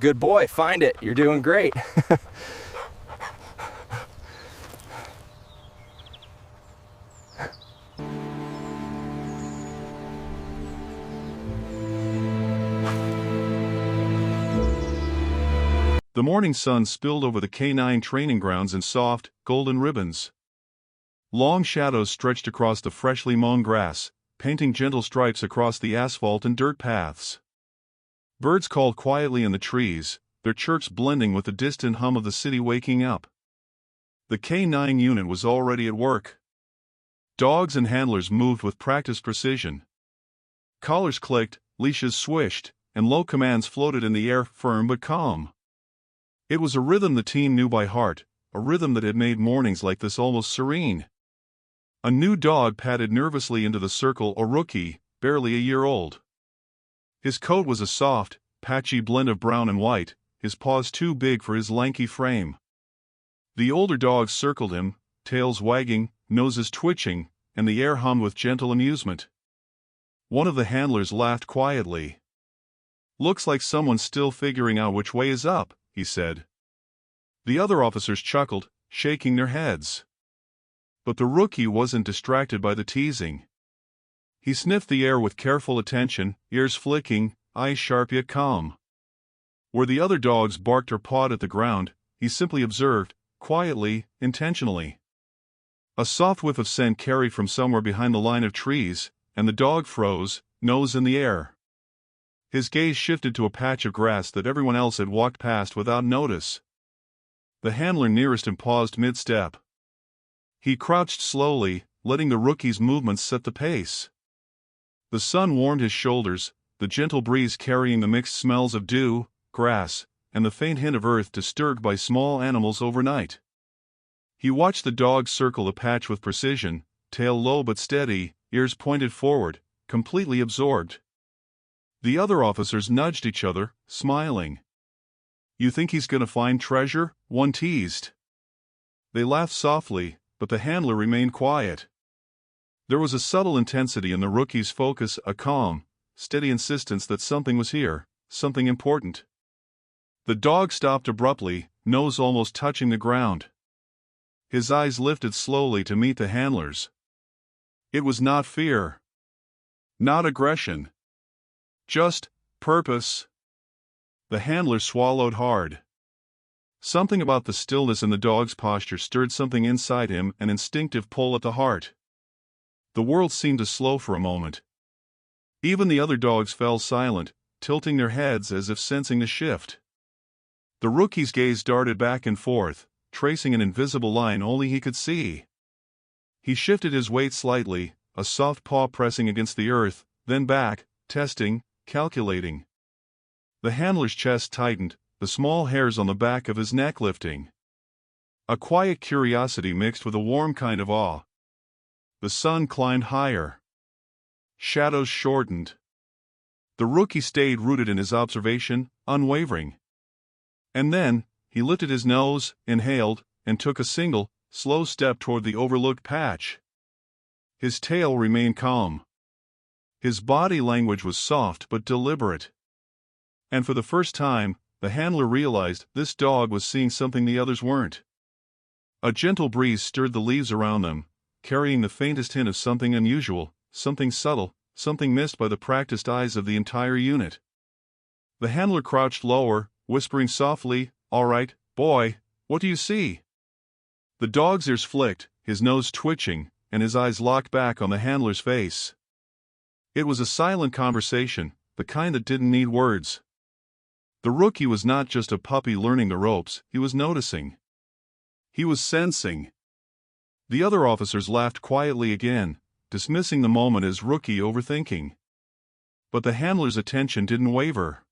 Good boy, find it. You're doing great. The morning sun spilled over the canine training grounds in soft, golden ribbons. Long shadows stretched across the freshly mown grass, painting gentle stripes across the asphalt and dirt paths. Birds called quietly in the trees, their chirps blending with the distant hum of the city waking up. The K9 unit was already at work. Dogs and handlers moved with practiced precision. Collars clicked, leashes swished, and low commands floated in the air, firm but calm. It was a rhythm the team knew by heart, a rhythm that had made mornings like this almost serene. A new dog padded nervously into the circle, a rookie, barely a year old. His coat was a soft, patchy blend of brown and white, his paws too big for his lanky frame. The older dogs circled him, tails wagging, noses twitching, and the air hummed with gentle amusement. One of the handlers laughed quietly. "Looks like someone's still figuring out which way is up," he said. The other officers chuckled, shaking their heads. But the rookie wasn't distracted by the teasing. He sniffed the air with careful attention, ears flicking, eyes sharp yet calm. Where the other dogs barked or pawed at the ground, he simply observed, quietly, intentionally. A soft whiff of scent carried from somewhere behind the line of trees, and the dog froze, nose in the air. His gaze shifted to a patch of grass that everyone else had walked past without notice. The handler nearest him paused mid-step. He crouched slowly, letting the rookie's movements set the pace. The sun warmed his shoulders, the gentle breeze carrying the mixed smells of dew, grass, and the faint hint of earth disturbed by small animals overnight. He watched the dog circle the patch with precision, tail low but steady, ears pointed forward, completely absorbed. The other officers nudged each other, smiling. "You think he's gonna find treasure?" one teased. They laughed softly, but the handler remained quiet. There was a subtle intensity in the rookie's focus, a calm, steady insistence that something was here, something important. The dog stopped abruptly, nose almost touching the ground. His eyes lifted slowly to meet the handler's. It was not fear. Not aggression. Just purpose. The handler swallowed hard. Something about the stillness in the dog's posture stirred something inside him, an instinctive pull at the heart. The world seemed to slow for a moment. Even the other dogs fell silent, tilting their heads as if sensing the shift. The rookie's gaze darted back and forth, tracing an invisible line only he could see. He shifted his weight slightly, a soft paw pressing against the earth, then back, testing, calculating. The handler's chest tightened, the small hairs on the back of his neck lifting. A quiet curiosity mixed with a warm kind of awe. The sun climbed higher. Shadows shortened. The rookie stayed rooted in his observation, unwavering. And then, he lifted his nose, inhaled, and took a single, slow step toward the overlooked patch. His tail remained calm. His body language was soft but deliberate. And for the first time, the handler realized this dog was seeing something the others weren't. A gentle breeze stirred the leaves around them, carrying the faintest hint of something unusual, something subtle, something missed by the practiced eyes of the entire unit. The handler crouched lower, whispering softly, "All right, boy, what do you see?" The dog's ears flicked, his nose twitching, and his eyes locked back on the handler's face. It was a silent conversation, the kind that didn't need words. The rookie was not just a puppy learning the ropes, he was noticing. He was sensing. The other officers laughed quietly again, dismissing the moment as rookie overthinking. But the handler's attention didn't waver.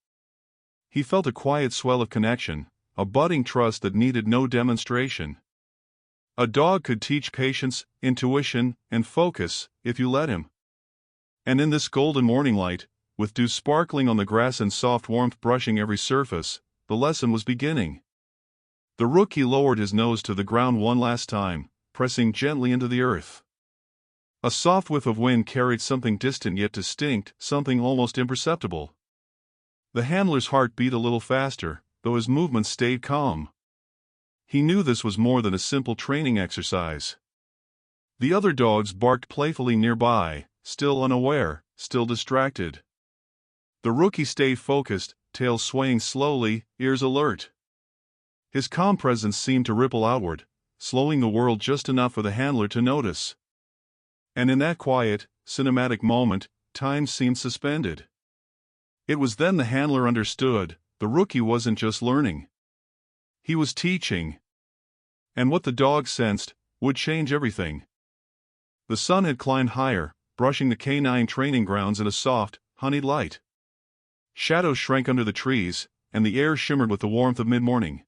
He felt a quiet swell of connection, a budding trust that needed no demonstration. A dog could teach patience, intuition, and focus, if you let him. And in this golden morning light, with dew sparkling on the grass and soft warmth brushing every surface, the lesson was beginning. The rookie lowered his nose to the ground one last time, pressing gently into the earth. A soft whiff of wind carried something distant yet distinct, something almost imperceptible. The handler's heart beat a little faster, though his movements stayed calm. He knew this was more than a simple training exercise. The other dogs barked playfully nearby, still unaware, still distracted. The rookie stayed focused, tail swaying slowly, ears alert. His calm presence seemed to ripple outward, slowing the world just enough for the handler to notice. And in that quiet, cinematic moment, time seemed suspended. It was then the handler understood, the rookie wasn't just learning. He was teaching. And what the dog sensed would change everything. The sun had climbed higher, brushing the canine training grounds in a soft, honeyed light. Shadows shrank under the trees, and the air shimmered with the warmth of mid-morning.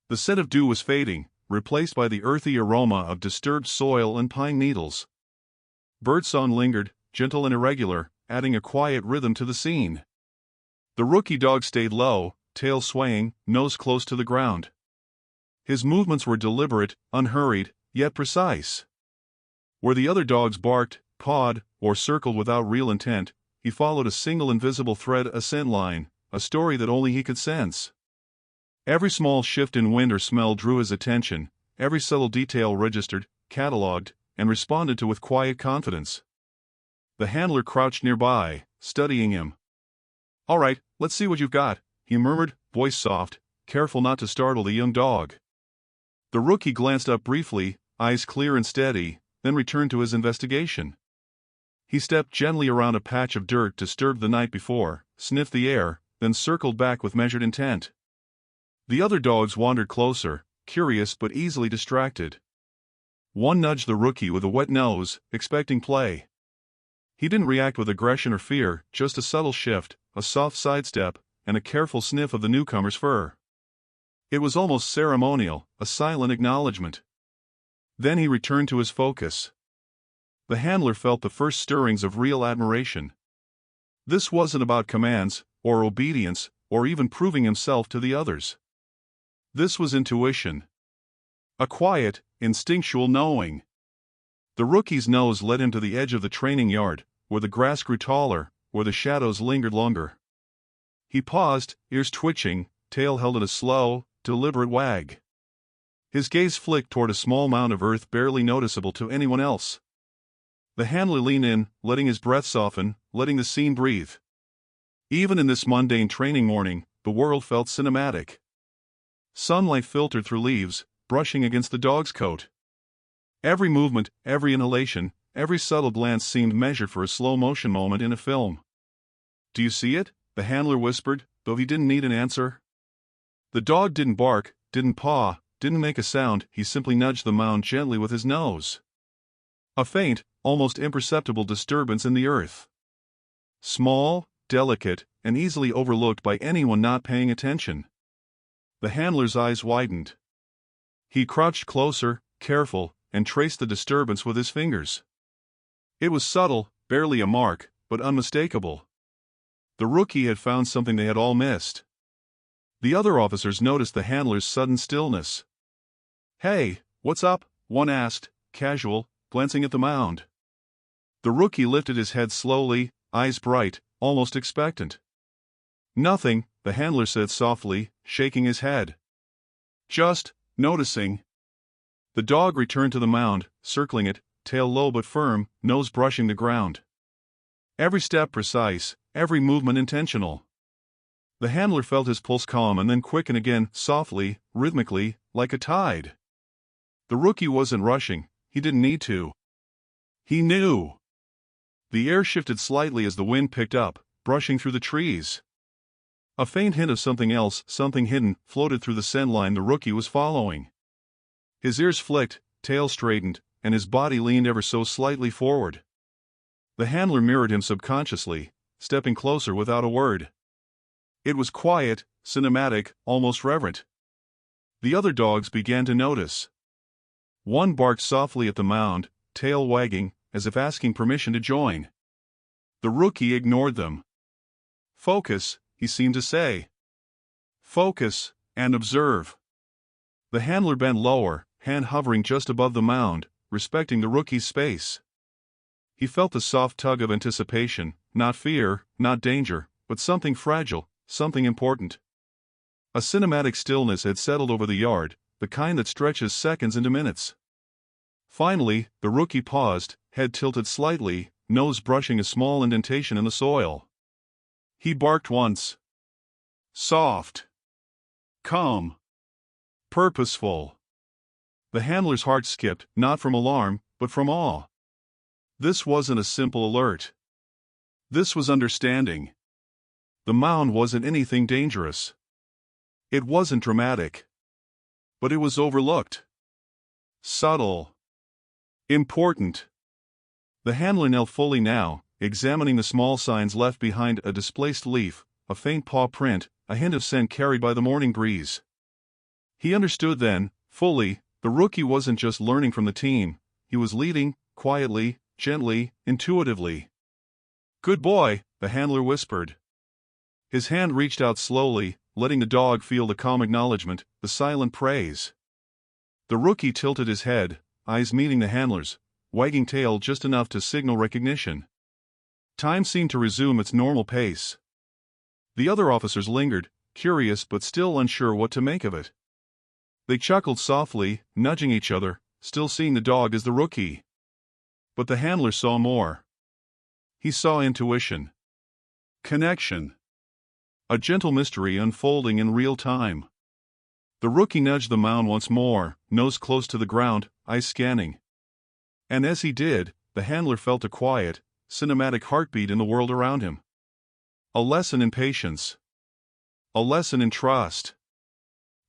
The scent of dew was fading, replaced by the earthy aroma of disturbed soil and pine needles. Birdsong lingered, gentle and irregular, adding a quiet rhythm to the scene. The rookie dog stayed low, tail swaying, nose close to the ground. His movements were deliberate, unhurried, yet precise. Where the other dogs barked, pawed, or circled without real intent, he followed a single invisible thread, a scent line, a story that only he could sense. Every small shift in wind or smell drew his attention, every subtle detail registered, catalogued, and responded to with quiet confidence. The handler crouched nearby, studying him. "All right, let's see what you've got," he murmured, voice soft, careful not to startle the young dog. The rookie glanced up briefly, eyes clear and steady, then returned to his investigation. He stepped gently around a patch of dirt disturbed the night before, sniffed the air, then circled back with measured intent. The other dogs wandered closer, curious but easily distracted. One nudged the rookie with a wet nose, expecting play. He didn't react with aggression or fear, just a subtle shift, a soft sidestep, and a careful sniff of the newcomer's fur. It was almost ceremonial, a silent acknowledgement. Then he returned to his focus. The handler felt the first stirrings of real admiration. This wasn't about commands, or obedience, or even proving himself to the others. This was intuition. A quiet, instinctual knowing. The rookie's nose led him to the edge of the training yard, where the grass grew taller, where the shadows lingered longer. He paused, ears twitching, tail held in a slow, deliberate wag. His gaze flicked toward a small mound of earth barely noticeable to anyone else. The handler leaned in, letting his breath soften, letting the scene breathe. Even in this mundane training morning, the world felt cinematic. Sunlight filtered through leaves, brushing against the dog's coat. Every movement, every inhalation, every subtle glance seemed measured for a slow-motion moment in a film. "Do you see it?" the handler whispered, though he didn't need an answer. The dog didn't bark, didn't paw, didn't make a sound, he simply nudged the mound gently with his nose. A faint, almost imperceptible disturbance in the earth. Small, delicate, and easily overlooked by anyone not paying attention. The handler's eyes widened. He crouched closer, careful, and traced the disturbance with his fingers. It was subtle, barely a mark, but unmistakable. The rookie had found something they had all missed. The other officers noticed the handler's sudden stillness. "Hey, what's up?" one asked, casual, glancing at the mound. The rookie lifted his head slowly, eyes bright, almost expectant. "Nothing," the handler said softly, shaking his head. "Just noticing." The dog returned to the mound, circling it, tail low but firm, nose brushing the ground. Every step precise, every movement intentional. The handler felt his pulse calm and then quicken again, softly, rhythmically, like a tide. The rookie wasn't rushing, he didn't need to. He knew. The air shifted slightly as the wind picked up, brushing through the trees. A faint hint of something else, something hidden, floated through the scent line the rookie was following. His ears flicked, tail straightened, and his body leaned ever so slightly forward. The handler mirrored him subconsciously, stepping closer without a word. It was quiet, cinematic, almost reverent. The other dogs began to notice. One barked softly at the mound, tail wagging, as if asking permission to join. The rookie ignored them. "Focus," he seemed to say. "Focus, and observe." The handler bent lower, hand hovering just above the mound, respecting the rookie's space. He felt the soft tug of anticipation, not fear, not danger, but something fragile, something important. A cinematic stillness had settled over the yard, the kind that stretches seconds into minutes. Finally, the rookie paused, head tilted slightly, nose brushing a small indentation in the soil. He barked once. Soft. Calm. Purposeful. The handler's heart skipped, not from alarm, but from awe. This wasn't a simple alert. This was understanding. The mound wasn't anything dangerous. It wasn't dramatic. But it was overlooked. Subtle. Important. The handler knelt fully now, examining the small signs left behind: a displaced leaf, a faint paw print, a hint of scent carried by the morning breeze. He understood then, fully, the rookie wasn't just learning from the team, he was leading, quietly, gently, intuitively. "Good boy," the handler whispered. His hand reached out slowly, letting the dog feel the calm acknowledgement, the silent praise. The rookie tilted his head, eyes meeting the handler's, wagging tail just enough to signal recognition. Time seemed to resume its normal pace. The other officers lingered, curious but still unsure what to make of it. They chuckled softly, nudging each other, still seeing the dog as the rookie. But the handler saw more. He saw intuition. Connection. A gentle mystery unfolding in real time. The rookie nudged the mound once more, nose close to the ground, eyes scanning. And as he did, the handler felt a quiet, cinematic heartbeat in the world around him. A lesson in patience. A lesson in trust.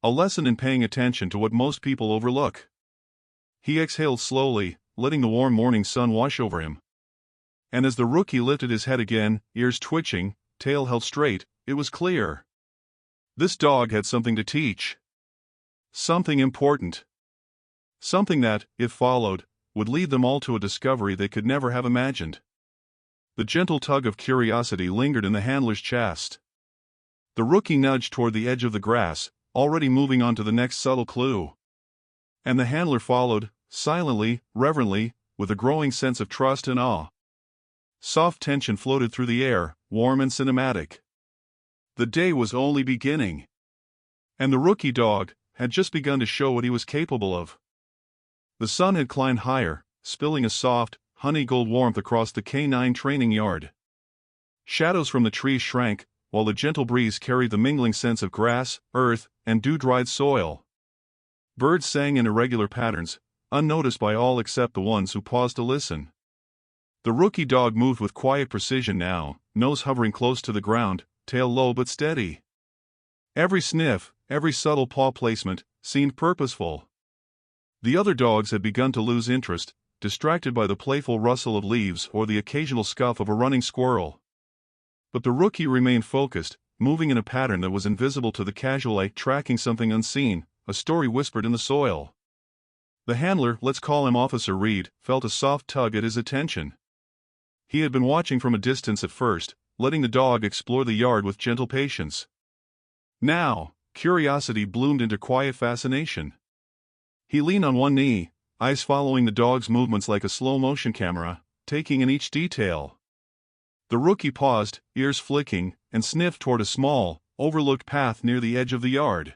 A lesson in paying attention to what most people overlook. He exhaled slowly, letting the warm morning sun wash over him. And as the rookie lifted his head again, ears twitching, tail held straight, it was clear. This dog had something to teach. Something important. Something that, if followed, would lead them all to a discovery they could never have imagined. The gentle tug of curiosity lingered in the handler's chest. The rookie nudged toward the edge of the grass, already moving on to the next subtle clue. And the handler followed, silently, reverently, with a growing sense of trust and awe. Soft tension floated through the air, warm and cinematic. The day was only beginning. And the rookie dog had just begun to show what he was capable of. The sun had climbed higher, spilling a soft, honey-gold warmth across the canine training yard. Shadows from the trees shrank, while the gentle breeze carried the mingling scents of grass, earth, and dew-dried soil. Birds sang in irregular patterns, unnoticed by all except the ones who paused to listen. The rookie dog moved with quiet precision now, nose hovering close to the ground, tail low but steady. Every sniff, every subtle paw placement, seemed purposeful. The other dogs had begun to lose interest, distracted by the playful rustle of leaves or the occasional scuff of a running squirrel. But the rookie remained focused, moving in a pattern that was invisible to the casual eye, tracking something unseen, a story whispered in the soil. The handler, let's call him Officer Reed, felt a soft tug at his attention. He had been watching from a distance at first, letting the dog explore the yard with gentle patience. Now, curiosity bloomed into quiet fascination. He leaned on one knee, eyes following the dog's movements like a slow-motion camera, taking in each detail. The rookie paused, ears flicking, and sniffed toward a small, overlooked path near the edge of the yard.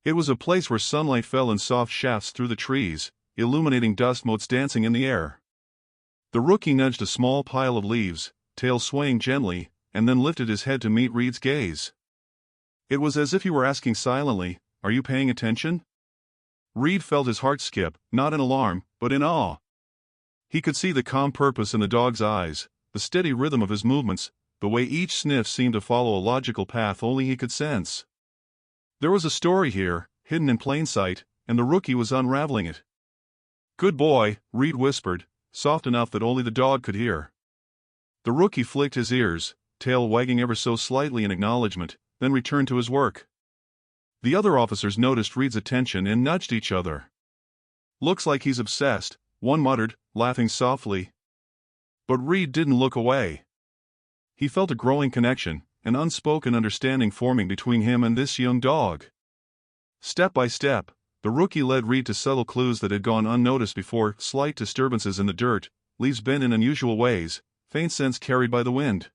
It was a place where sunlight fell in soft shafts through the trees, illuminating dust motes dancing in the air. The rookie nudged a small pile of leaves, tail swaying gently, and then lifted his head to meet Reed's gaze. It was as if he were asking silently, "Are you paying attention?" Reed felt his heart skip, not in alarm, but in awe. He could see the calm purpose in the dog's eyes, the steady rhythm of his movements, the way each sniff seemed to follow a logical path only he could sense. There was a story here, hidden in plain sight, and the rookie was unraveling it. "Good boy," Reed whispered, soft enough that only the dog could hear. The rookie flicked his ears, tail wagging ever so slightly in acknowledgement, then returned to his work. The other officers noticed Reed's attention and nudged each other. "Looks like he's obsessed," one muttered, laughing softly. But Reed didn't look away. He felt a growing connection, an unspoken understanding forming between him and this young dog. Step by step, the rookie led Reed to subtle clues that had gone unnoticed before: slight disturbances in the dirt, leaves bent in unusual ways, faint scents carried by the wind.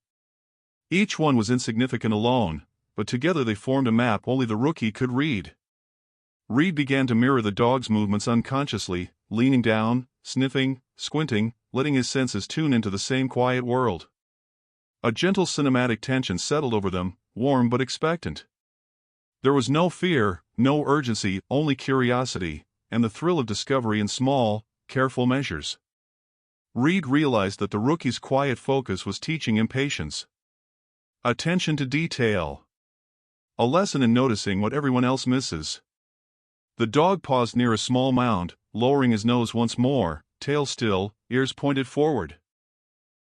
Each one was insignificant alone, but together they formed a map only the rookie could read. Reed began to mirror the dog's movements unconsciously, leaning down, sniffing, squinting, letting his senses tune into the same quiet world. A gentle cinematic tension settled over them, warm but expectant. There was no fear, no urgency, only curiosity, and the thrill of discovery in small, careful measures. Reed realized that the rookie's quiet focus was teaching him patience. Attention to detail. A lesson in noticing what everyone else misses. The dog paused near a small mound, lowering his nose once more, tail still, ears pointed forward.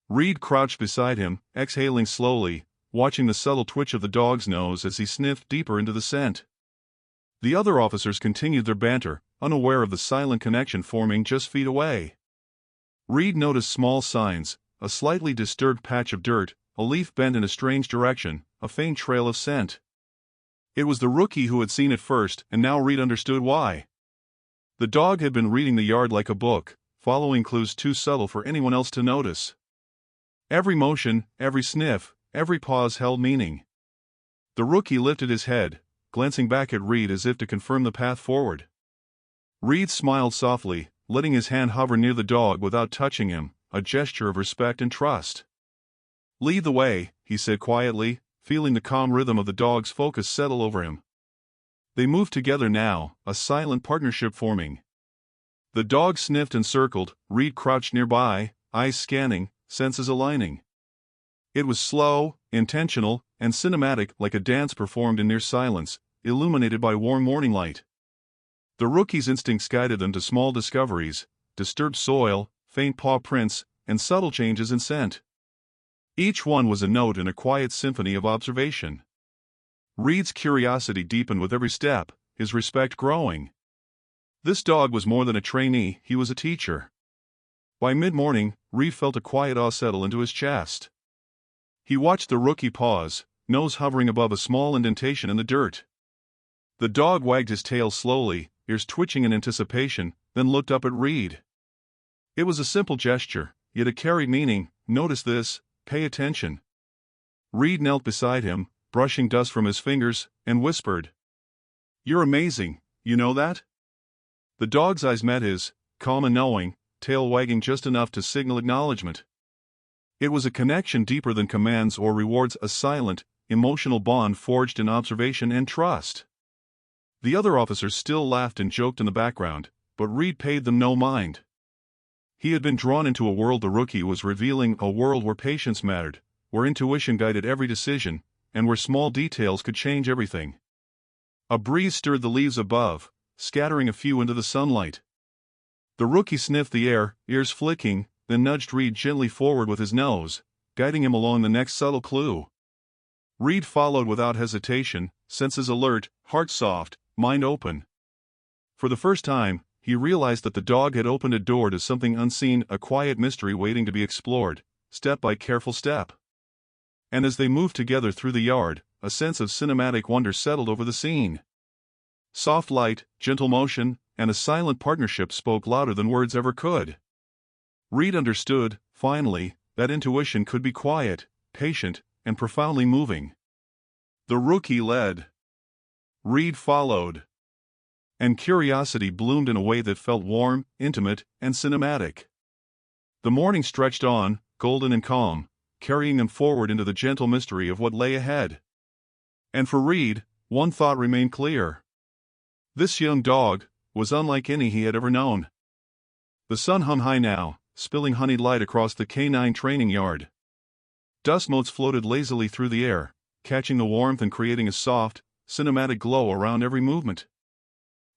Reed crouched beside him, exhaling slowly, watching the subtle twitch of the dog's nose as he sniffed deeper into the scent. The other officers continued their banter, unaware of the silent connection forming just feet away. Reed noticed small signs, a slightly disturbed patch of dirt, a leaf bent in a strange direction, a faint trail of scent. It was the rookie who had seen it first, and now Reed understood why. The dog had been reading the yard like a book, following clues too subtle for anyone else to notice. Every motion, every sniff, every pause held meaning. The rookie lifted his head, glancing back at Reed as if to confirm the path forward. Reed smiled softly, letting his hand hover near the dog without touching him, a gesture of respect and trust. "Lead the way," he said quietly, feeling the calm rhythm of the dog's focus settle over him. They moved together now, a silent partnership forming. The dog sniffed and circled, Reed crouched nearby, eyes scanning, senses aligning. It was slow, intentional, and cinematic, like a dance performed in near silence, illuminated by warm morning light. The rookie's instincts guided them to small discoveries, disturbed soil, faint paw prints, and subtle changes in scent. Each one was a note in a quiet symphony of observation. Reed's curiosity deepened with every step, his respect growing. This dog was more than a trainee, he was a teacher. By mid-morning, Reed felt a quiet awe settle into his chest. He watched the rookie pause, nose hovering above a small indentation in the dirt. The dog wagged his tail slowly, ears twitching in anticipation, then looked up at Reed. It was a simple gesture, yet it carried meaning. "Notice this, pay attention." Reed knelt beside him, brushing dust from his fingers, and whispered, "You're amazing, you know that?" The dog's eyes met his, calm and knowing, tail wagging just enough to signal acknowledgement. It was a connection deeper than commands or rewards, a silent, emotional bond forged in observation and trust. The other officers still laughed and joked in the background, but Reed paid them no mind. He had been drawn into a world the rookie was revealing, a world where patience mattered, where intuition guided every decision, and where small details could change everything. A breeze stirred the leaves above, scattering a few into the sunlight. The rookie sniffed the air, ears flicking, then nudged Reed gently forward with his nose, guiding him along the next subtle clue. Reed followed without hesitation, senses alert, heart soft, mind open. For the first time, he realized that the dog had opened a door to something unseen, a quiet mystery waiting to be explored, step by careful step. And as they moved together through the yard, a sense of cinematic wonder settled over the scene. Soft light, gentle motion, and a silent partnership spoke louder than words ever could. Reed understood, finally, that intuition could be quiet, patient, and profoundly moving. The rookie led. Reed followed. And curiosity bloomed in a way that felt warm, intimate, and cinematic. The morning stretched on, golden and calm, carrying them forward into the gentle mystery of what lay ahead. And for Reed, one thought remained clear. This young dog was unlike any he had ever known. The sun hung high now, spilling honeyed light across the canine training yard. Dust motes floated lazily through the air, catching the warmth and creating a soft, cinematic glow around every movement.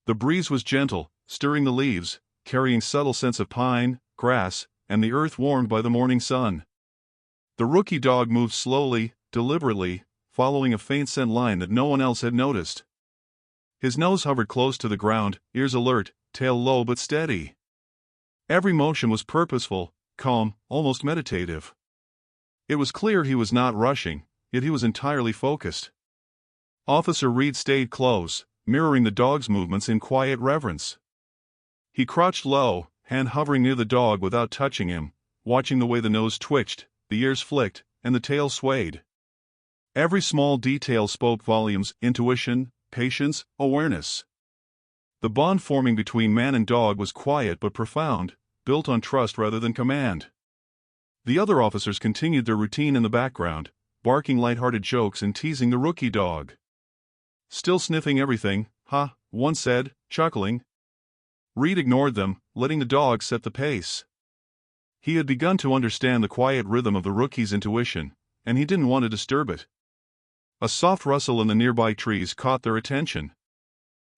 The breeze was gentle, stirring the leaves, carrying subtle scents of pine, grass, and the earth warmed by the morning sun. The rookie dog moved slowly, deliberately, following a faint scent line that no one else had noticed. His nose hovered close to the ground, ears alert, tail low but steady. Every motion was purposeful, calm, almost meditative. It was clear he was not rushing, yet he was entirely focused. Officer Reed stayed close, mirroring the dog's movements in quiet reverence. He crouched low, hand hovering near the dog without touching him, watching the way the nose twitched, the ears flicked, and the tail swayed. Every small detail spoke volumes: intuition, patience, awareness. The bond forming between man and dog was quiet but profound, built on trust rather than command. The other officers continued their routine in the background, barking light-hearted jokes and teasing the rookie dog. "Still sniffing everything, huh?" one said, chuckling. Reed ignored them, letting the dog set the pace. He had begun to understand the quiet rhythm of the rookie's intuition, and he didn't want to disturb it. A soft rustle in the nearby trees caught their attention.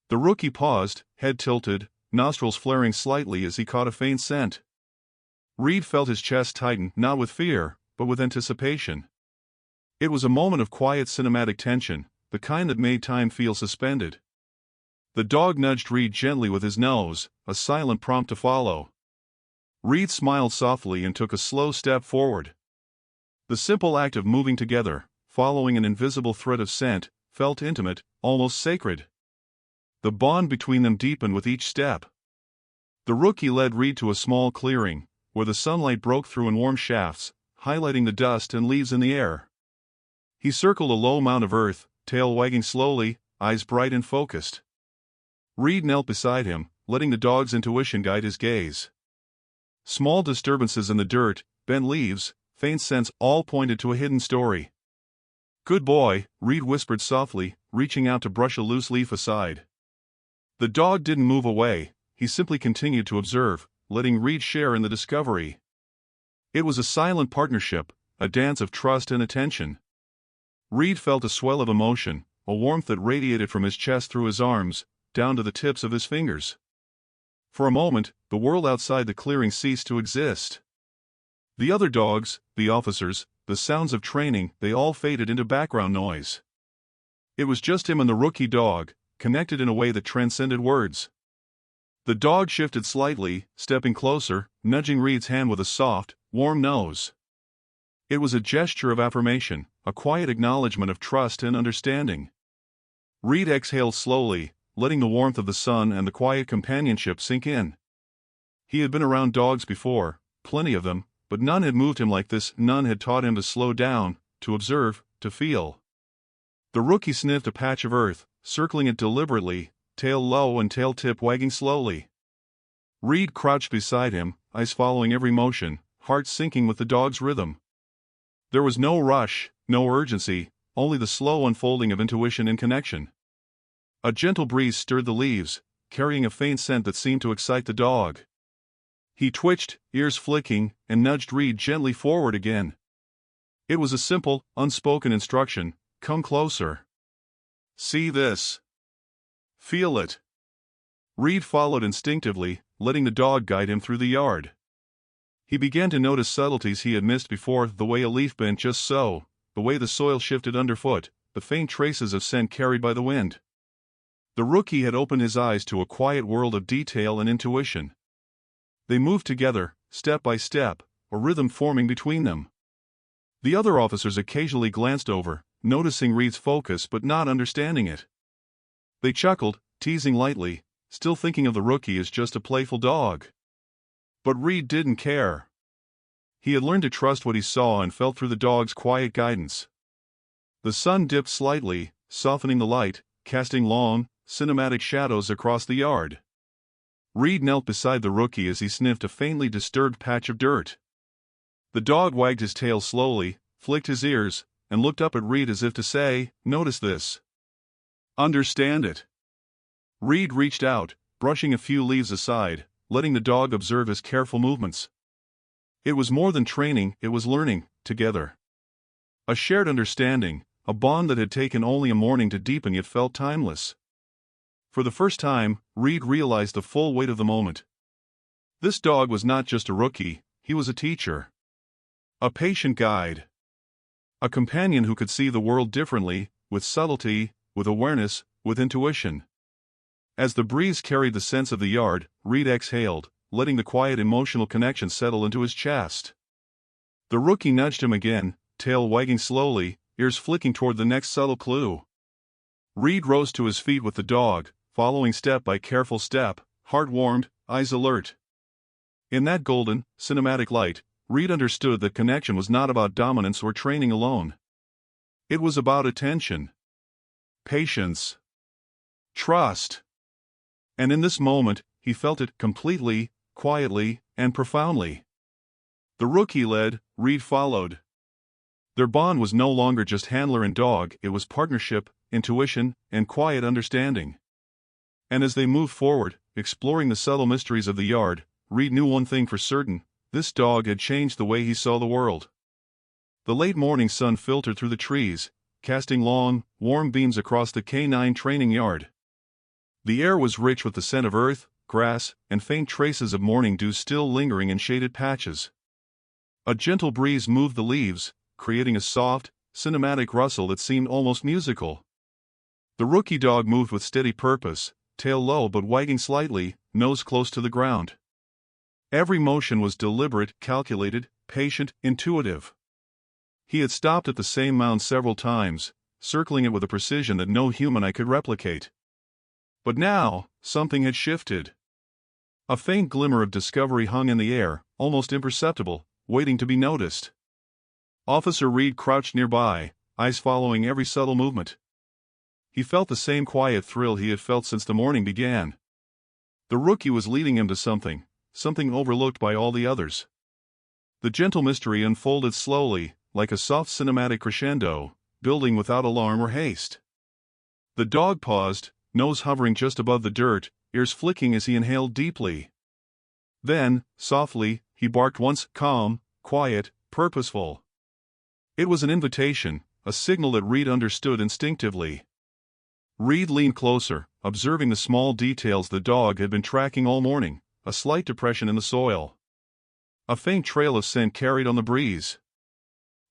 The rookie paused, head tilted, nostrils flaring slightly as he caught a faint scent. Reed felt his chest tighten, not with fear, but with anticipation. It was a moment of quiet cinematic tension, the kind that made time feel suspended. The dog nudged Reed gently with his nose, a silent prompt to follow. Reed smiled softly and took a slow step forward. The simple act of moving together, following an invisible thread of scent, felt intimate, almost sacred. The bond between them deepened with each step. The rookie led Reed to a small clearing, where the sunlight broke through in warm shafts, highlighting the dust and leaves in the air. He circled a low mound of earth, tail wagging slowly, eyes bright and focused. Reed knelt beside him, letting the dog's intuition guide his gaze. Small disturbances in the dirt, bent leaves, faint scents all pointed to a hidden story. "Good boy," Reed whispered softly, reaching out to brush a loose leaf aside. The dog didn't move away, he simply continued to observe, letting Reed share in the discovery. It was a silent partnership, a dance of trust and attention. Reed felt a swell of emotion, a warmth that radiated from his chest through his arms, down to the tips of his fingers. For a moment, the world outside the clearing ceased to exist. The other dogs, the officers, the sounds of training, they all faded into background noise. It was just him and the rookie dog, connected in a way that transcended words. The dog shifted slightly, stepping closer, nudging Reed's hand with a soft, warm nose. It was a gesture of affirmation, a quiet acknowledgement of trust and understanding. Reed exhaled slowly, letting the warmth of the sun and the quiet companionship sink in. He had been around dogs before, plenty of them, but none had moved him like this. None had taught him to slow down, to observe, to feel. The rookie sniffed a patch of earth, circling it deliberately, tail low and tail tip wagging slowly. Reed crouched beside him, eyes following every motion, heart syncing with the dog's rhythm. There was no rush, no urgency, only the slow unfolding of intuition and connection. A gentle breeze stirred the leaves, carrying a faint scent that seemed to excite the dog. He twitched, ears flicking, and nudged Reed gently forward again. It was a simple, unspoken instruction: come closer. See this. Feel it. Reed followed instinctively, letting the dog guide him through the yard. He began to notice subtleties he had missed before: the way a leaf bent just so, the way the soil shifted underfoot, the faint traces of scent carried by the wind. The rookie had opened his eyes to a quiet world of detail and intuition. They moved together, step by step, a rhythm forming between them. The other officers occasionally glanced over, noticing Reed's focus but not understanding it. They chuckled, teasing lightly, still thinking of the rookie as just a playful dog. But Reed didn't care. He had learned to trust what he saw and felt through the dog's quiet guidance. The sun dipped slightly, softening the light, casting long, cinematic shadows across the yard. Reed knelt beside the rookie as he sniffed a faintly disturbed patch of dirt. The dog wagged his tail slowly, flicked his ears, and looked up at Reed as if to say, "Notice this. Understand it." Reed reached out, brushing a few leaves aside, letting the dog observe his careful movements. It was more than training, it was learning, together. A shared understanding, a bond that had taken only a morning to deepen yet felt timeless. For the first time, Reed realized the full weight of the moment. This dog was not just a rookie, he was a teacher. A patient guide. A companion who could see the world differently, with subtlety, with awareness, with intuition. As the breeze carried the scents of the yard, Reed exhaled, letting the quiet emotional connection settle into his chest. The rookie nudged him again, tail wagging slowly, ears flicking toward the next subtle clue. Reed rose to his feet with the dog, following step by careful step, heart warmed, eyes alert. In that golden, cinematic light, Reed understood that connection was not about dominance or training alone. It was about attention, patience, trust. And in this moment, he felt it completely, quietly, and profoundly. The rookie led, Reed followed. Their bond was no longer just handler and dog, it was partnership, intuition, and quiet understanding. And as they moved forward, exploring the subtle mysteries of the yard, Reed knew one thing for certain: this dog had changed the way he saw the world. The late morning sun filtered through the trees, casting long, warm beams across the canine training yard. The air was rich with the scent of earth, grass, and faint traces of morning dew still lingering in shaded patches. A gentle breeze moved the leaves, creating a soft, cinematic rustle that seemed almost musical. The rookie dog moved with steady purpose, tail low but wagging slightly, nose close to the ground. Every motion was deliberate, calculated, patient, intuitive. He had stopped at the same mound several times, circling it with a precision that no human eye could replicate. But now, something had shifted. A faint glimmer of discovery hung in the air, almost imperceptible, waiting to be noticed. Officer Reed crouched nearby, eyes following every subtle movement. He felt the same quiet thrill he had felt since the morning began. The rookie was leading him to something overlooked by all the others. The gentle mystery unfolded slowly, like a soft cinematic crescendo, building without alarm or haste. The dog paused, nose hovering just above the dirt, ears flicking as he inhaled deeply. Then, softly, he barked once, calm, quiet, purposeful. It was an invitation, a signal that Reed understood instinctively. Reed leaned closer, observing the small details the dog had been tracking all morning: a slight depression in the soil, a faint trail of scent carried on the breeze,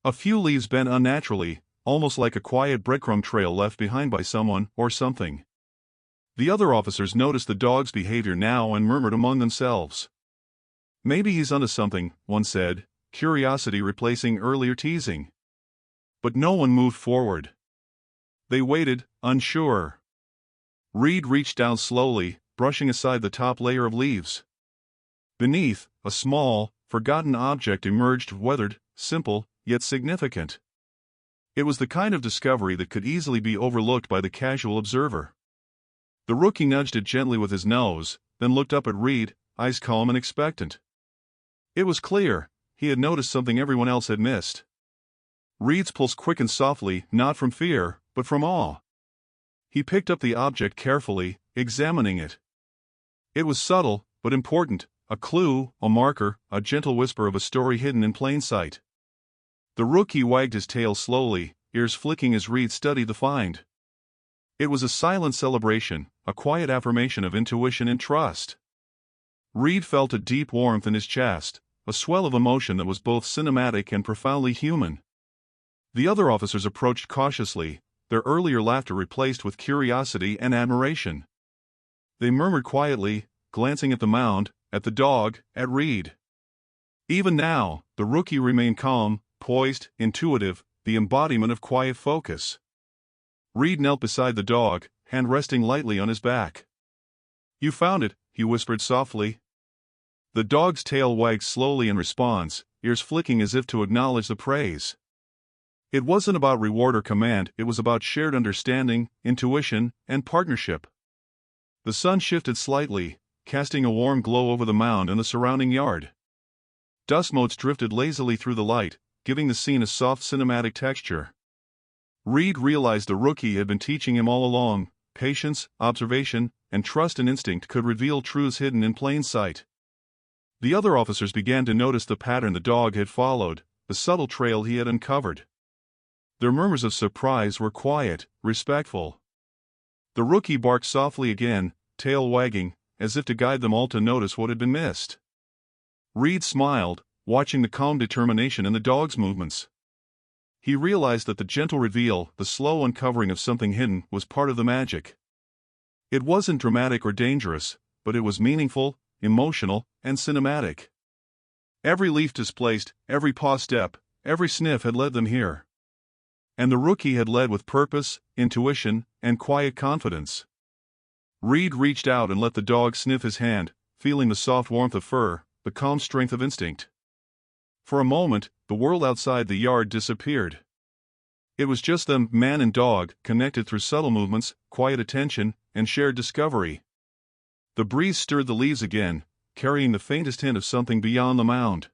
a few leaves bent unnaturally, almost like a quiet breadcrumb trail left behind by someone or something. The other officers noticed the dog's behavior now and murmured among themselves. "Maybe he's onto something," one said, curiosity replacing earlier teasing. But no one moved forward. They waited, unsure. Reed reached down slowly, brushing aside the top layer of leaves. Beneath, a small, forgotten object emerged, weathered, simple, yet significant. It was the kind of discovery that could easily be overlooked by the casual observer. The rookie nudged it gently with his nose, then looked up at Reed, eyes calm and expectant. It was clear, he had noticed something everyone else had missed. Reed's pulse quickened softly, not from fear, but from awe. He picked up the object carefully, examining it. It was subtle, but important, a clue, a marker, a gentle whisper of a story hidden in plain sight. The rookie wagged his tail slowly, ears flicking as Reed studied the find. It was a silent celebration, a quiet affirmation of intuition and trust. Reed felt a deep warmth in his chest, a swell of emotion that was both cinematic and profoundly human. The other officers approached cautiously, their earlier laughter replaced with curiosity and admiration. They murmured quietly, glancing at the mound, at the dog, at Reed. Even now, the rookie remained calm, poised, intuitive, the embodiment of quiet focus. Reed knelt beside the dog, hand resting lightly on his back. "You found it," he whispered softly. The dog's tail wagged slowly in response, ears flicking as if to acknowledge the praise. It wasn't about reward or command, it was about shared understanding, intuition, and partnership. The sun shifted slightly, casting a warm glow over the mound and the surrounding yard. Dust motes drifted lazily through the light, giving the scene a soft cinematic texture. Reed realized the rookie had been teaching him all along: patience, observation, and trust and instinct could reveal truths hidden in plain sight. The other officers began to notice the pattern the dog had followed, the subtle trail he had uncovered. Their murmurs of surprise were quiet, respectful. The rookie barked softly again, tail wagging, as if to guide them all to notice what had been missed. Reed smiled, watching the calm determination in the dog's movements. He realized that the gentle reveal, the slow uncovering of something hidden, was part of the magic. It wasn't dramatic or dangerous, but it was meaningful, emotional, and cinematic. Every leaf displaced, every paw step, every sniff had led them here. And the rookie had led with purpose, intuition, and quiet confidence. Reed reached out and let the dog sniff his hand, feeling the soft warmth of fur, the calm strength of instinct. For a moment, the world outside the yard disappeared. It was just them, man and dog, connected through subtle movements, quiet attention, and shared discovery. The breeze stirred the leaves again, carrying the faintest hint of something beyond the mound.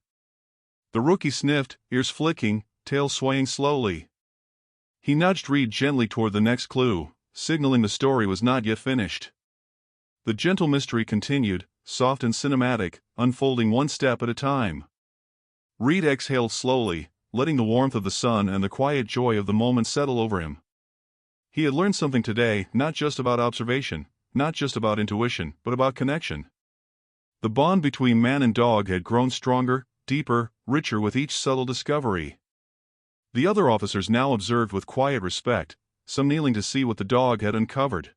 The rookie sniffed, ears flicking, tail swaying slowly. He nudged Reed gently toward the next clue, signaling the story was not yet finished. The gentle mystery continued, soft and cinematic, unfolding one step at a time. Reed exhaled slowly, letting the warmth of the sun and the quiet joy of the moment settle over him. He had learned something today, not just about observation, not just about intuition, but about connection. The bond between man and dog had grown stronger, deeper, richer with each subtle discovery. The other officers now observed with quiet respect, some kneeling to see what the dog had uncovered.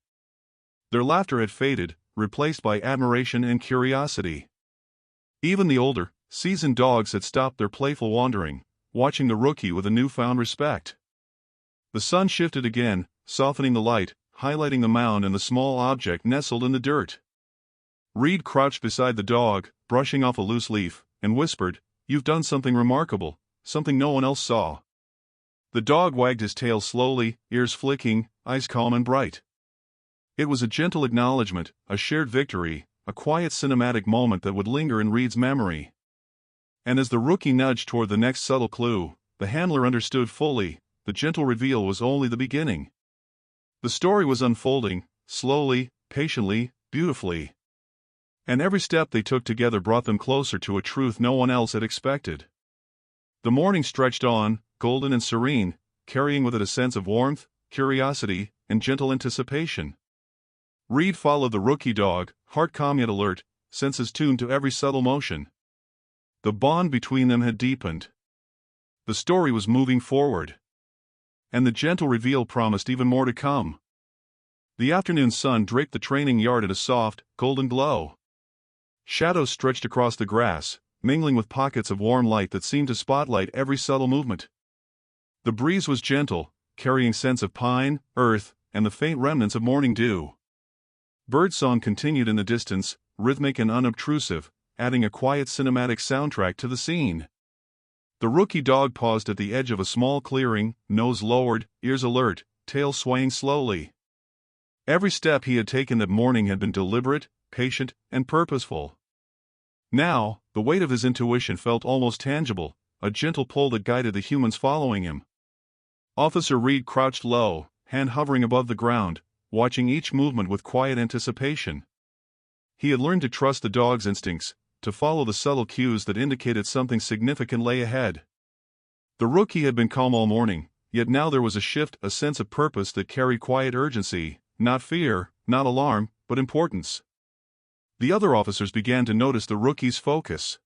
Their laughter had faded, replaced by admiration and curiosity. Even the older, seasoned dogs had stopped their playful wandering, watching the rookie with a newfound respect. The sun shifted again, softening the light, highlighting the mound and the small object nestled in the dirt. Reed crouched beside the dog, brushing off a loose leaf, and whispered, "You've done something remarkable, something no one else saw." The dog wagged his tail slowly, ears flicking, eyes calm and bright. It was a gentle acknowledgement, a shared victory, a quiet cinematic moment that would linger in Reed's memory. And as the rookie nudged toward the next subtle clue, the handler understood fully, the gentle reveal was only the beginning. The story was unfolding, slowly, patiently, beautifully. And every step they took together brought them closer to a truth no one else had expected. The morning stretched on, golden and serene, carrying with it a sense of warmth, curiosity, and gentle anticipation. Reed followed the rookie dog, heart calm yet alert, senses tuned to every subtle motion. The bond between them had deepened. The story was moving forward. And the gentle reveal promised even more to come. The afternoon sun draped the training yard in a soft, golden glow. Shadows stretched across the grass, mingling with pockets of warm light that seemed to spotlight every subtle movement. The breeze was gentle, carrying scents of pine, earth, and the faint remnants of morning dew. Birdsong continued in the distance, rhythmic and unobtrusive, adding a quiet cinematic soundtrack to the scene. The rookie dog paused at the edge of a small clearing, nose lowered, ears alert, tail swaying slowly. Every step he had taken that morning had been deliberate, patient, and purposeful. Now, the weight of his intuition felt almost tangible, a gentle pull that guided the humans following him. Officer Reed crouched low, hand hovering above the ground, watching each movement with quiet anticipation. He had learned to trust the dog's instincts, to follow the subtle cues that indicated something significant lay ahead. The rookie had been calm all morning, yet now there was a shift, a sense of purpose that carried quiet urgency, not fear, not alarm, but importance. The other officers began to notice the rookie's focus.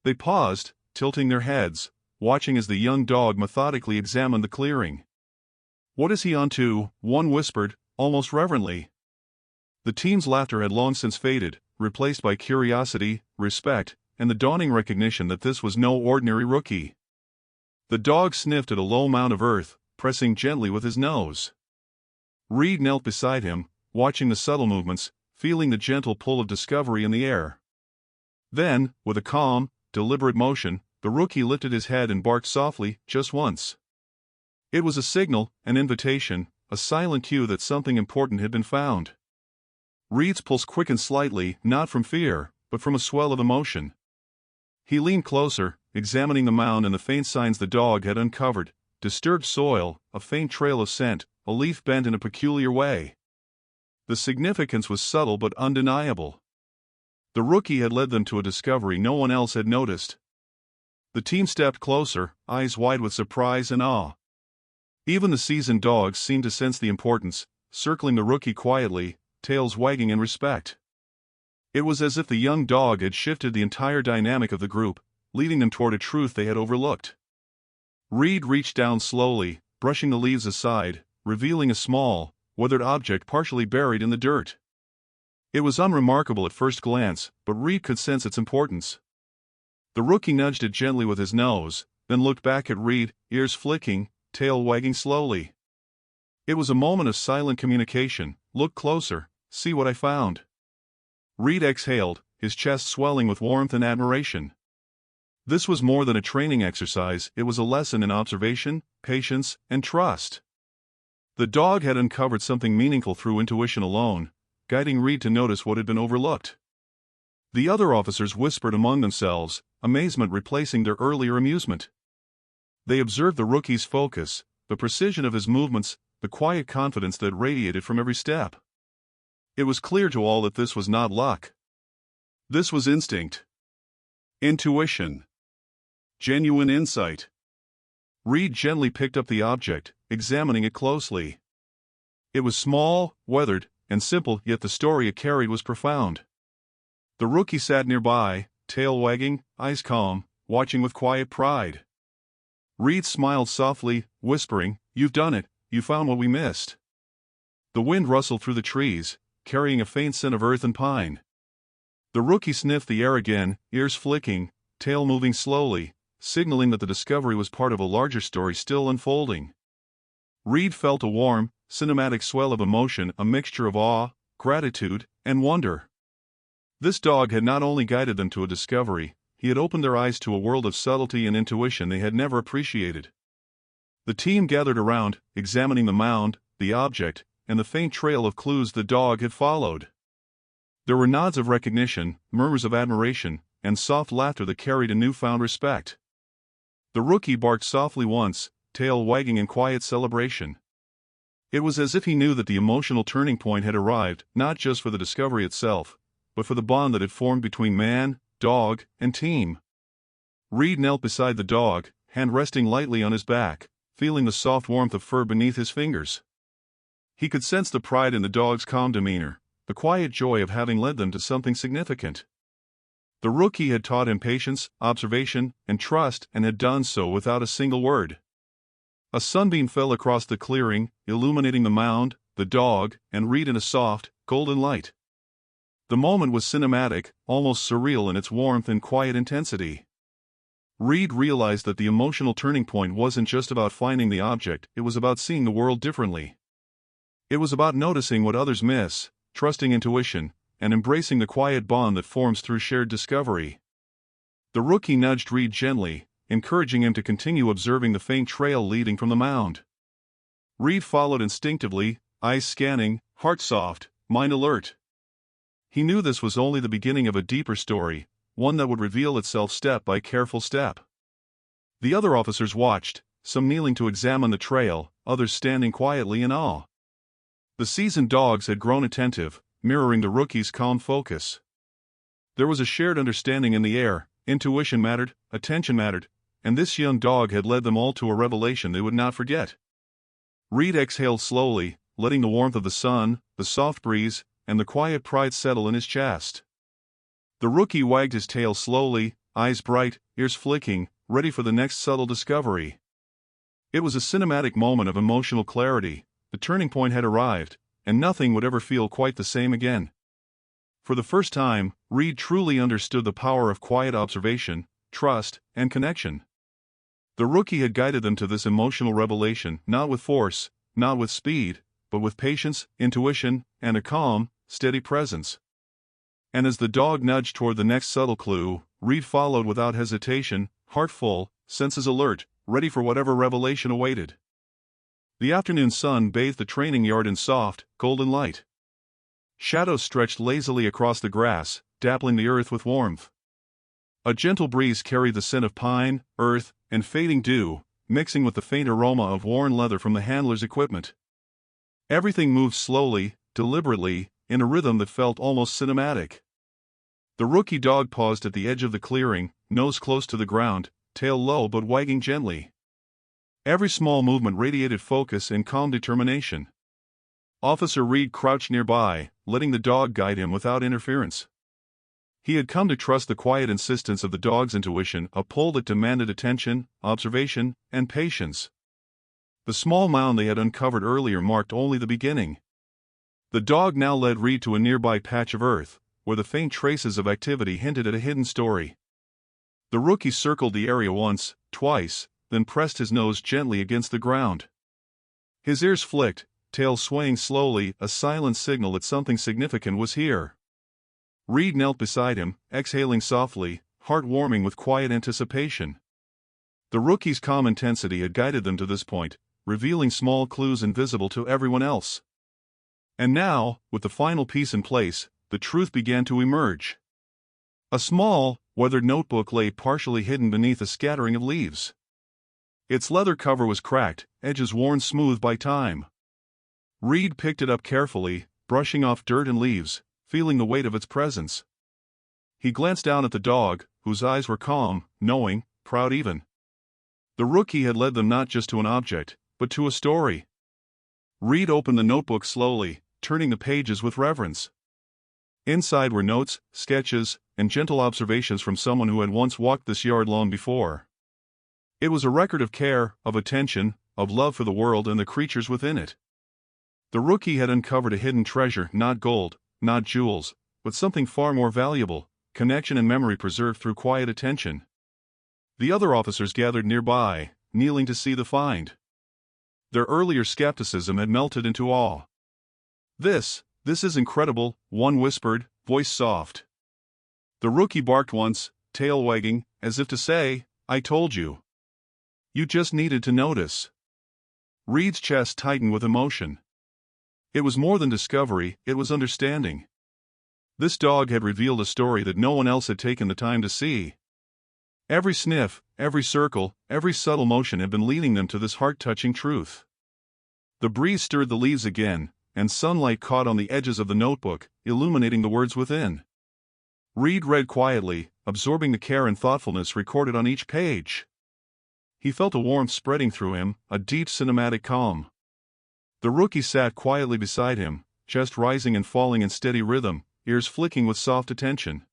They paused, tilting their heads, watching as the young dog methodically examined the clearing. "What is he onto?" one whispered, almost reverently. The team's laughter had long since faded, replaced by curiosity, respect, and the dawning recognition that this was no ordinary rookie. The dog sniffed at a low mound of earth, pressing gently with his nose. Reed knelt beside him, watching the subtle movements, feeling the gentle pull of discovery in the air. Then, with a calm, deliberate motion, the rookie lifted his head and barked softly, just once. It was a signal, an invitation, a silent cue that something important had been found. Reed's pulse quickened slightly, not from fear, but from a swell of emotion. He leaned closer, examining the mound and the faint signs the dog had uncovered: disturbed soil, a faint trail of scent, a leaf bent in a peculiar way. The significance was subtle but undeniable. The rookie had led them to a discovery no one else had noticed. The team stepped closer, eyes wide with surprise and awe. Even the seasoned dogs seemed to sense the importance, circling the rookie quietly, tails wagging in respect. It was as if the young dog had shifted the entire dynamic of the group, leading them toward a truth they had overlooked. Reed reached down slowly, brushing the leaves aside, revealing a small, withered object partially buried in the dirt. It was unremarkable at first glance, but Reed could sense its importance. The rookie nudged it gently with his nose, then looked back at Reed, ears flicking, tail wagging slowly. It was a moment of silent communication. "Look closer, see what I found." Reed exhaled, his chest swelling with warmth and admiration. This was more than a training exercise, it was a lesson in observation, patience, and trust. The dog had uncovered something meaningful through intuition alone, guiding Reed to notice what had been overlooked. The other officers whispered among themselves, amazement replacing their earlier amusement. They observed the rookie's focus, the precision of his movements, the quiet confidence that radiated from every step. It was clear to all that this was not luck. This was instinct. Intuition. Genuine insight. Reed gently picked up the object, examining it closely. It was small, weathered, and simple, yet the story it carried was profound. The rookie sat nearby, tail wagging, eyes calm, watching with quiet pride. Reed smiled softly, whispering, "You've done it, you found what we missed." The wind rustled through the trees, carrying a faint scent of earth and pine. The rookie sniffed the air again, ears flicking, tail moving slowly, signaling that the discovery was part of a larger story still unfolding. Reed felt a warm, cinematic swell of emotion, a mixture of awe, gratitude, and wonder. This dog had not only guided them to a discovery, he had opened their eyes to a world of subtlety and intuition they had never appreciated. The team gathered around, examining the mound, the object, and the faint trail of clues the dog had followed. There were nods of recognition, murmurs of admiration, and soft laughter that carried a newfound respect. The rookie barked softly once, tail wagging in quiet celebration. It was as if he knew that the emotional turning point had arrived, not just for the discovery itself, but for the bond that had formed between man, dog, and team. Reed knelt beside the dog, hand resting lightly on his back, feeling the soft warmth of fur beneath his fingers. He could sense the pride in the dog's calm demeanor, the quiet joy of having led them to something significant. The rookie had taught him patience, observation, and trust, and had done so without a single word. A sunbeam fell across the clearing, illuminating the mound, the dog, and Reed in a soft, golden light. The moment was cinematic, almost surreal in its warmth and quiet intensity. Reed realized that the emotional turning point wasn't just about finding the object, it was about seeing the world differently. It was about noticing what others miss, trusting intuition, and embracing the quiet bond that forms through shared discovery. The rookie nudged Reed gently, encouraging him to continue observing the faint trail leading from the mound. Reed followed instinctively, eyes scanning, heart soft, mind alert. He knew this was only the beginning of a deeper story, one that would reveal itself step by careful step. The other officers watched, some kneeling to examine the trail, others standing quietly in awe. The seasoned dogs had grown attentive, mirroring the rookie's calm focus. There was a shared understanding in the air, intuition mattered, attention mattered, and this young dog had led them all to a revelation they would not forget. Reed exhaled slowly, letting the warmth of the sun, the soft breeze, and the quiet pride settle in his chest. The rookie wagged his tail slowly, eyes bright, ears flicking, ready for the next subtle discovery. It was a cinematic moment of emotional clarity, the turning point had arrived, and nothing would ever feel quite the same again. For the first time, Reed truly understood the power of quiet observation, trust, and connection. The rookie had guided them to this emotional revelation, not with force, not with speed, but with patience, intuition, and a calm, steady presence. And as the dog nudged toward the next subtle clue, Reed followed without hesitation, heart full, senses alert, ready for whatever revelation awaited. The afternoon sun bathed the training yard in soft, golden light. Shadows stretched lazily across the grass, dappling the earth with warmth. A gentle breeze carried the scent of pine, earth, and fading dew, mixing with the faint aroma of worn leather from the handler's equipment. Everything moved slowly, deliberately, in a rhythm that felt almost cinematic. The rookie dog paused at the edge of the clearing, nose close to the ground, tail low but wagging gently. Every small movement radiated focus and calm determination. Officer Reed crouched nearby, letting the dog guide him without interference. He had come to trust the quiet insistence of the dog's intuition, a pull that demanded attention, observation, and patience. The small mound they had uncovered earlier marked only the beginning. The dog now led Reed to a nearby patch of earth, where the faint traces of activity hinted at a hidden story. The rookie circled the area once, twice, then pressed his nose gently against the ground. His ears flicked, tail swaying slowly, a silent signal that something significant was here. Reed knelt beside him, exhaling softly, heartwarming with quiet anticipation. The rookie's calm intensity had guided them to this point, revealing small clues invisible to everyone else. And now, with the final piece in place, the truth began to emerge. A small, weathered notebook lay partially hidden beneath a scattering of leaves. Its leather cover was cracked, edges worn smooth by time. Reed picked it up carefully, brushing off dirt and leaves, feeling the weight of its presence. He glanced down at the dog, whose eyes were calm, knowing, proud even. The rookie had led them not just to an object, but to a story. Reed opened the notebook slowly, turning the pages with reverence. Inside were notes, sketches, and gentle observations from someone who had once walked this yard long before. It was a record of care, of attention, of love for the world and the creatures within it. The rookie had uncovered a hidden treasure, not gold, not jewels, but something far more valuable, connection and memory preserved through quiet attention. The other officers gathered nearby, kneeling to see the find. Their earlier skepticism had melted into awe. This is incredible," one whispered, voice soft. The rookie barked once, tail wagging, as if to say, "I told you. You just needed to notice." Reed's chest tightened with emotion. It was more than discovery, it was understanding. This dog had revealed a story that no one else had taken the time to see. Every sniff, every circle, every subtle motion had been leading them to this heart-touching truth. The breeze stirred the leaves again, and sunlight caught on the edges of the notebook, illuminating the words within. Reed read quietly, absorbing the care and thoughtfulness recorded on each page. He felt a warmth spreading through him, a deep cinematic calm. The rookie sat quietly beside him, chest rising and falling in steady rhythm, ears flicking with soft attention.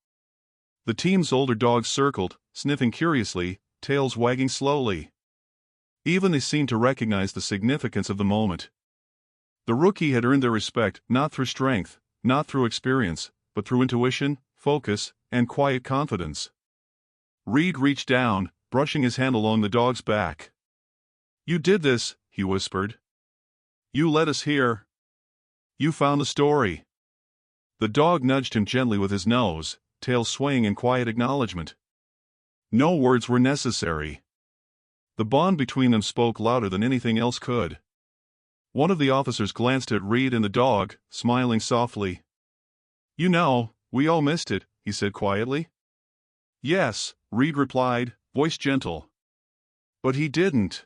The team's older dogs circled, sniffing curiously, tails wagging slowly. Even they seemed to recognize the significance of the moment. The rookie had earned their respect not through strength, not through experience, but through intuition, focus, and quiet confidence. Reed reached down, brushing his hand along the dog's back. "You did this," he whispered. "You led us here. You found the story." The dog nudged him gently with his nose, tail swaying in quiet acknowledgement. No words were necessary. The bond between them spoke louder than anything else could. One of the officers glanced at Reed and the dog, smiling softly. "You know, we all missed it," he said quietly. "Yes," Reed replied, voice gentle. "But he didn't."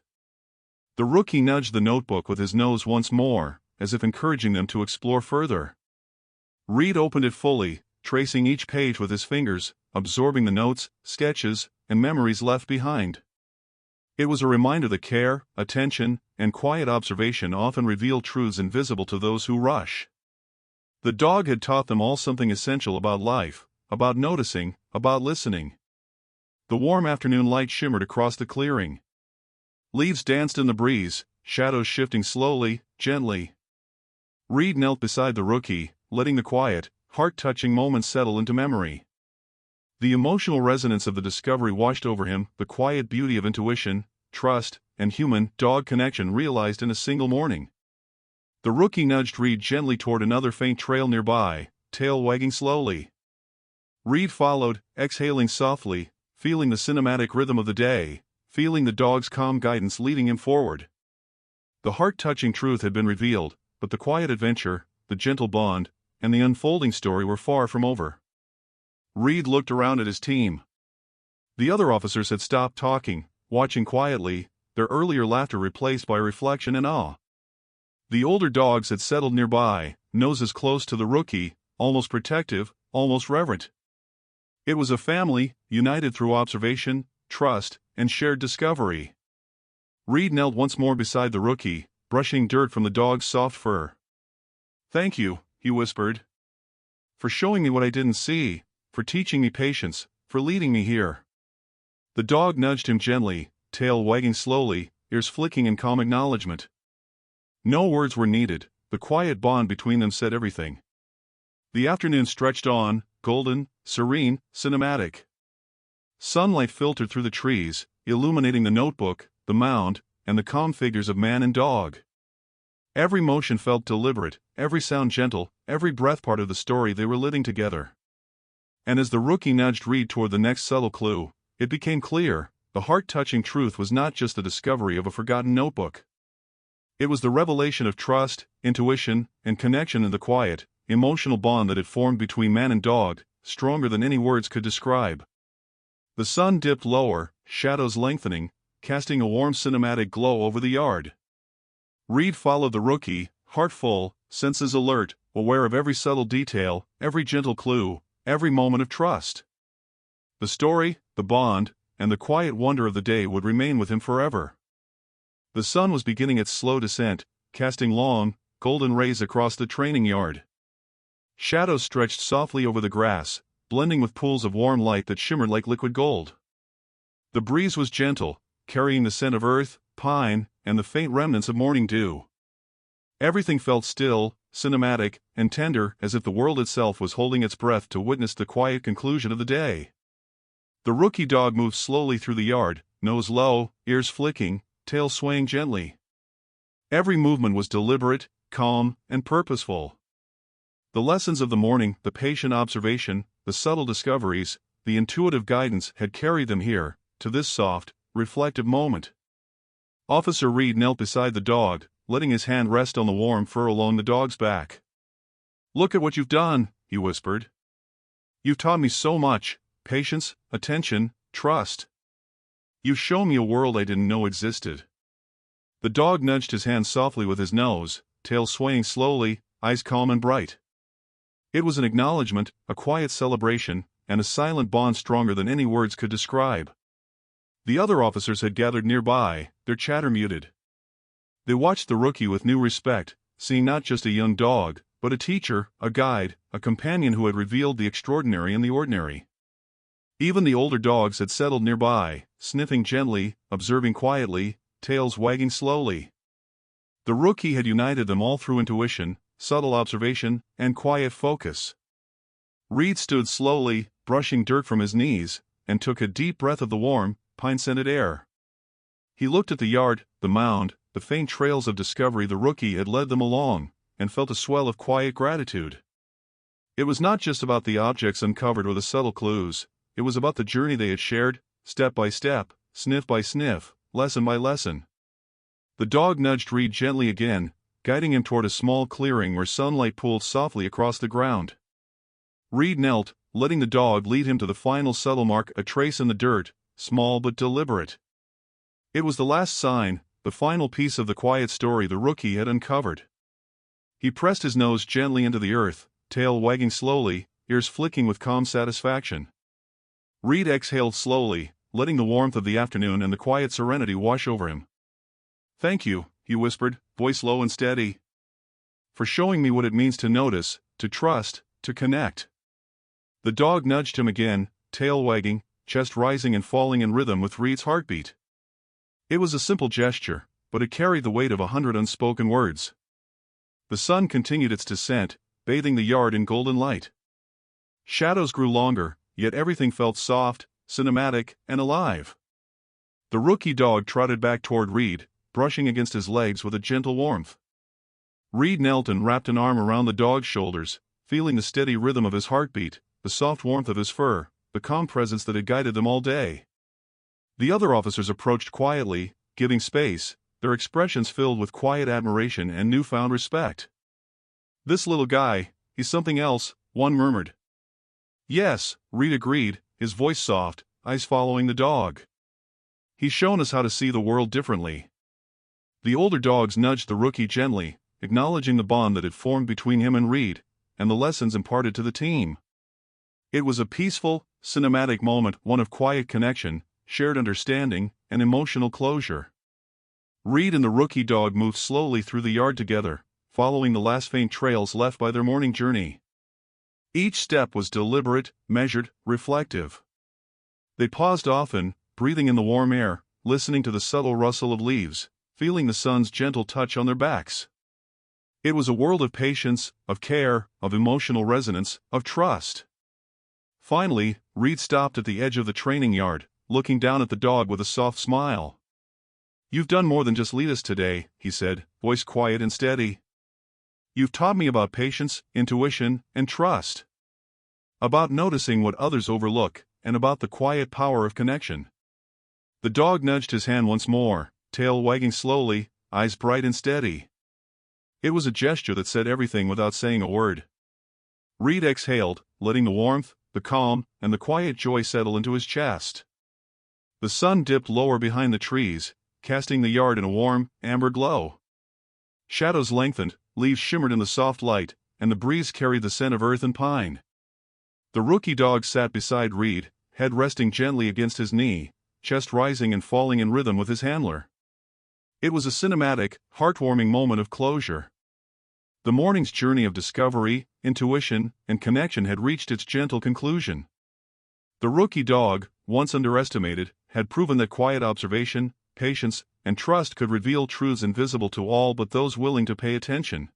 The rookie nudged the notebook with his nose once more, as if encouraging them to explore further. Reed opened it fully, tracing each page with his fingers, absorbing the notes, sketches, and memories left behind. It was a reminder that care, attention, and quiet observation often reveal truths invisible to those who rush. The dog had taught them all something essential about life, about noticing, about listening. The warm afternoon light shimmered across the clearing. Leaves danced in the breeze, shadows shifting slowly, gently. Reed knelt beside the rookie, letting the quiet, heart-touching moments settle into memory. The emotional resonance of the discovery washed over him, the quiet beauty of intuition, trust, and human-dog connection realized in a single morning. The rookie nudged Reed gently toward another faint trail nearby, tail wagging slowly. Reed followed, exhaling softly, feeling the cinematic rhythm of the day, feeling the dog's calm guidance leading him forward. The heart-touching truth had been revealed, but the quiet adventure, the gentle bond, and the unfolding story were far from over. Reed looked around at his team. The other officers had stopped talking, watching quietly, their earlier laughter replaced by reflection and awe. The older dogs had settled nearby, noses close to the rookie, almost protective, almost reverent. It was a family, united through observation, trust, and shared discovery. Reed knelt once more beside the rookie, brushing dirt from the dog's soft fur. "Thank you," he whispered. "For showing me what I didn't see, for teaching me patience, for leading me here." The dog nudged him gently, tail wagging slowly, ears flicking in calm acknowledgement. No words were needed, the quiet bond between them said everything. The afternoon stretched on, golden, serene, cinematic. Sunlight filtered through the trees, illuminating the notebook, the mound, and the calm figures of man and dog. Every motion felt deliberate, every sound gentle, every breath part of the story they were living together. And as the rookie nudged Reed toward the next subtle clue, it became clear, the heart-touching truth was not just the discovery of a forgotten notebook. It was the revelation of trust, intuition, and connection in the quiet, emotional bond that had formed between man and dog, stronger than any words could describe. The sun dipped lower, shadows lengthening, casting a warm cinematic glow over the yard. Reed followed the rookie, heart full, senses alert, aware of every subtle detail, every gentle clue, every moment of trust. The story, the bond, and the quiet wonder of the day would remain with him forever. The sun was beginning its slow descent, casting long, golden rays across the training yard. Shadows stretched softly over the grass, blending with pools of warm light that shimmered like liquid gold. The breeze was gentle, carrying the scent of earth, pine, and the faint remnants of morning dew. Everything felt still, cinematic, and tender, as if the world itself was holding its breath to witness the quiet conclusion of the day. The rookie dog moved slowly through the yard, nose low, ears flicking, tail swaying gently. Every movement was deliberate, calm, and purposeful. The lessons of the morning, the patient observation, the subtle discoveries, the intuitive guidance had carried them here, to this soft, reflective moment. Officer Reed knelt beside the dog, letting his hand rest on the warm fur along the dog's back. "Look at what you've done," he whispered. "You've taught me so much: patience, attention, trust. You've shown me a world I didn't know existed." The dog nudged his hand softly with his nose, tail swaying slowly, eyes calm and bright. It was an acknowledgement, a quiet celebration, and a silent bond stronger than any words could describe. The other officers had gathered nearby, their chatter muted. They watched the rookie with new respect, seeing not just a young dog, but a teacher, a guide, a companion who had revealed the extraordinary in the ordinary. Even the older dogs had settled nearby, sniffing gently, observing quietly, tails wagging slowly. The rookie had united them all through intuition, subtle observation, and quiet focus. Reed stood slowly, brushing dirt from his knees, and took a deep breath of the warm, pine-scented air. He looked at the yard, the mound, the faint trails of discovery the rookie had led them along, and felt a swell of quiet gratitude. It was not just about the objects uncovered or the subtle clues, it was about the journey they had shared, step by step, sniff by sniff, lesson by lesson. The dog nudged Reed gently again, guiding him toward a small clearing where sunlight pooled softly across the ground. Reed knelt, letting the dog lead him to the final subtle mark, a trace in the dirt, small but deliberate. It was the last sign, the final piece of the quiet story the rookie had uncovered. He pressed his nose gently into the earth, tail wagging slowly, ears flicking with calm satisfaction. Reed exhaled slowly, letting the warmth of the afternoon and the quiet serenity wash over him. "Thank you," he whispered, voice low and steady, "for showing me what it means to notice, to trust, to connect." The dog nudged him again, tail wagging, chest rising and falling in rhythm with Reed's heartbeat. It was a simple gesture, but it carried the weight of 100 unspoken words. The sun continued its descent, bathing the yard in golden light. Shadows grew longer, yet everything felt soft, cinematic, and alive. The rookie dog trotted back toward Reed, brushing against his legs with a gentle warmth. Reed knelt and wrapped an arm around the dog's shoulders, feeling the steady rhythm of his heartbeat, the soft warmth of his fur, the calm presence that had guided them all day. The other officers approached quietly, giving space, their expressions filled with quiet admiration and newfound respect. "This little guy, he's something else," one murmured. "Yes," Reed agreed, his voice soft, eyes following the dog. "He's shown us how to see the world differently." The older dogs nudged the rookie gently, acknowledging the bond that had formed between him and Reed, and the lessons imparted to the team. It was a peaceful, cinematic moment, one of quiet connection, shared understanding, and emotional closure. Reed and the rookie dog moved slowly through the yard together, following the last faint trails left by their morning journey. Each step was deliberate, measured, reflective. They paused often, breathing in the warm air, listening to the subtle rustle of leaves, feeling the sun's gentle touch on their backs. It was a world of patience, of care, of emotional resonance, of trust. Finally, Reed stopped at the edge of the training yard, looking down at the dog with a soft smile. "You've done more than just lead us today," he said, voice quiet and steady. "You've taught me about patience, intuition, and trust. about noticing what others overlook, and about the quiet power of connection. The dog nudged his hand once more, tail wagging slowly, eyes bright and steady. It was a gesture that said everything without saying a word. Reed exhaled, letting the warmth, the calm, and the quiet joy settle into his chest. The sun dipped lower behind the trees, casting the yard in a warm, amber glow. Shadows lengthened, leaves shimmered in the soft light, and the breeze carried the scent of earth and pine. The rookie dog sat beside Reed, head resting gently against his knee, chest rising and falling in rhythm with his handler. It was a cinematic, heartwarming moment of closure. The morning's journey of discovery, intuition, and connection had reached its gentle conclusion. The rookie dog, once underestimated, had proven that quiet observation, patience, and trust could reveal truths invisible to all but those willing to pay attention.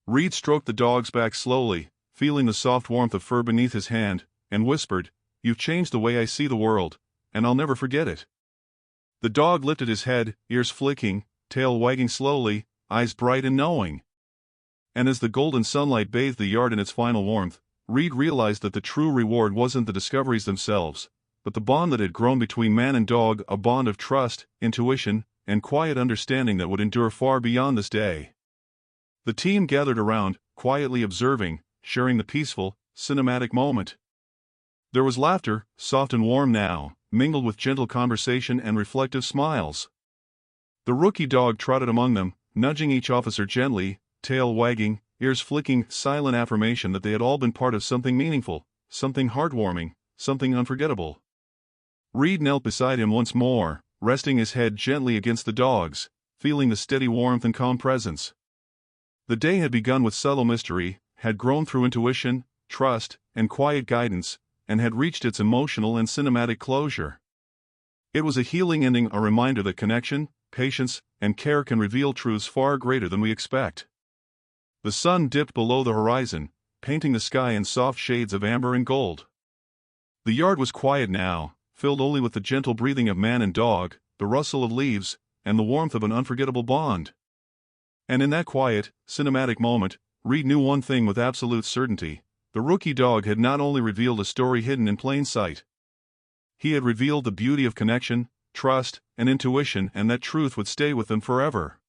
Reed stroked the dog's back slowly, feeling the soft warmth of fur beneath his hand, and whispered, "You've changed the way I see the world, and I'll never forget it." The dog lifted his head, ears flicking, tail wagging slowly, eyes bright and knowing. And as the golden sunlight bathed the yard in its final warmth, Reed realized that the true reward wasn't the discoveries themselves, but the bond that had grown between man and dog, a bond of trust, intuition, and quiet understanding that would endure far beyond this day. The team gathered around, quietly observing, sharing the peaceful, cinematic moment. There was laughter, soft and warm now, mingled with gentle conversation and reflective smiles. The rookie dog trotted among them, nudging each officer gently, tail wagging, ears flicking, silent affirmation that they had all been part of something meaningful, something heartwarming, something unforgettable. Reed knelt beside him once more, resting his head gently against the dog's, feeling the steady warmth and calm presence. The day had begun with subtle mystery, had grown through intuition, trust, and quiet guidance, and had reached its emotional and cinematic closure. It was a healing ending, a reminder that connection, patience, and care can reveal truths far greater than we expect. The sun dipped below the horizon, painting the sky in soft shades of amber and gold. The yard was quiet now, filled only with the gentle breathing of man and dog, the rustle of leaves, and the warmth of an unforgettable bond. And in that quiet, cinematic moment, Reed knew one thing with absolute certainty: the rookie dog had not only revealed a story hidden in plain sight. He had revealed the beauty of connection, trust, and intuition, and that truth would stay with them forever.